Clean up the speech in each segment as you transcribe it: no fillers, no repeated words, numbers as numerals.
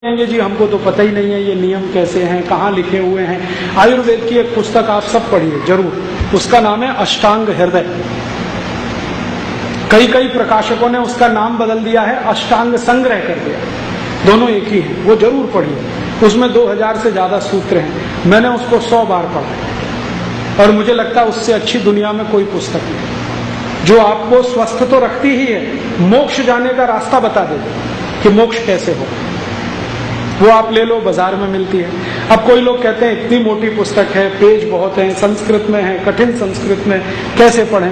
कहेंगे जी हमको तो पता ही नहीं है ये नियम कैसे हैं, कहाँ लिखे हुए हैं। आयुर्वेद की एक पुस्तक आप सब पढ़िए जरूर, उसका नाम है अष्टांग हृदय। कई प्रकाशकों ने उसका नाम बदल दिया है, अष्टांग संग्रह कर दिया, दोनों एक ही है। वो जरूर पढ़िए, उसमें 2000 से ज्यादा सूत्र हैं। मैंने उसको 100 बार पढ़ा और मुझे लगता है उससे अच्छी दुनिया में कोई पुस्तक नहीं, जो आपको स्वस्थ तो रखती ही है, मोक्ष जाने का रास्ता बता देती कि मोक्ष कैसे हो। वो आप ले लो, बाजार में मिलती है। अब कोई लोग कहते हैं इतनी मोटी पुस्तक है, पेज बहुत हैं, संस्कृत में है, कठिन संस्कृत में, कैसे पढ़ें?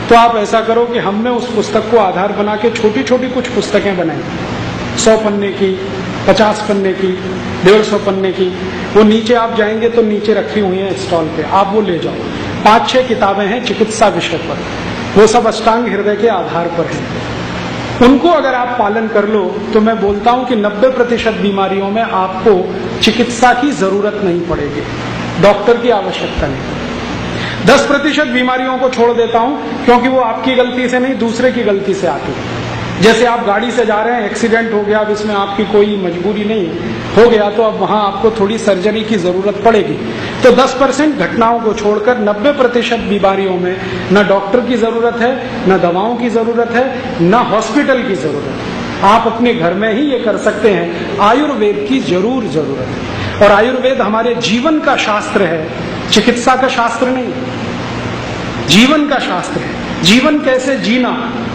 तो आप ऐसा करो कि हमने उस पुस्तक को आधार बना के छोटी छोटी कुछ पुस्तकें बनाई, 100 पन्ने की, 50 पन्ने की, 150 पन्ने की। वो नीचे आप जाएंगे तो नीचे रखी हुई है स्टॉल पे, आप वो ले जाओ। 5-6 किताबें हैं चिकित्सा विषय पर, वो सब अष्टांग हृदय के आधार पर है। उनको अगर आप पालन कर लो तो मैं बोलता हूं कि 90% बीमारियों में आपको चिकित्सा की जरूरत नहीं पड़ेगी, डॉक्टर की आवश्यकता नहीं। 10% बीमारियों को छोड़ देता हूं क्योंकि वो आपकी गलती से नहीं, दूसरे की गलती से आती है। जैसे आप गाड़ी से जा रहे हैं, एक्सीडेंट हो गया, अब इसमें आपकी कोई मजबूरी नहीं, हो गया तो अब वहां आपको थोड़ी सर्जरी की जरूरत पड़ेगी। तो 10% घटनाओं को छोड़कर 90% बीमारियों में न डॉक्टर की जरूरत है, न दवाओं की जरूरत है, न हॉस्पिटल की जरूरत है। आप अपने घर में ही ये कर सकते हैं। आयुर्वेद की जरूर जरूरत है, और आयुर्वेद हमारे जीवन का शास्त्र है, चिकित्सा का शास्त्र नहीं, जीवन का शास्त्र है। जीवन कैसे जीना,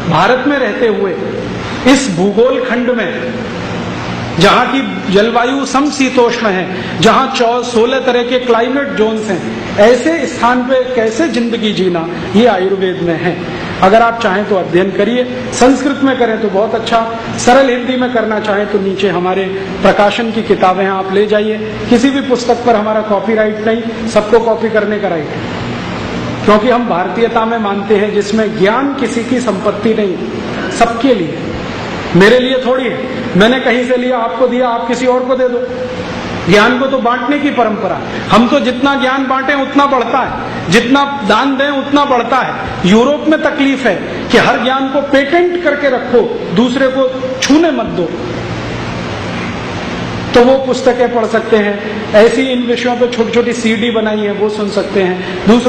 भारत में रहते हुए इस भूगोल खंड में जहां की जलवायु समशीतोष्ण है, जहां 16 तरह के क्लाइमेट जोन्स हैं, ऐसे स्थान पे कैसे जिंदगी जीना, ये आयुर्वेद में है। अगर आप चाहें तो अध्ययन करिए, संस्कृत में करें तो बहुत अच्छा, सरल हिंदी में करना चाहें तो नीचे हमारे प्रकाशन की किताबें आप ले जाइए। किसी भी पुस्तक पर हमारा कॉपीराइट नहीं, सबको कॉपी करने का राइट है, क्योंकि हम भारतीयता में मानते हैं जिसमें ज्ञान किसी की संपत्ति नहीं, सबके लिए। मेरे लिए थोड़ी है, मैंने कहीं से लिया आपको दिया, आप किसी और को दे दो। ज्ञान को तो बांटने की परंपरा, हम तो जितना ज्ञान बांटें उतना बढ़ता है, जितना दान दें उतना बढ़ता है। यूरोप में तकलीफ है कि हर ज्ञान को पेटेंट करके रखो, दूसरे को छूने मत दो। तो वो पुस्तकें पढ़ सकते हैं, ऐसी इन विषयों पर छोटी छोटी CD बनाई है, वो सुन सकते हैं। दूसरों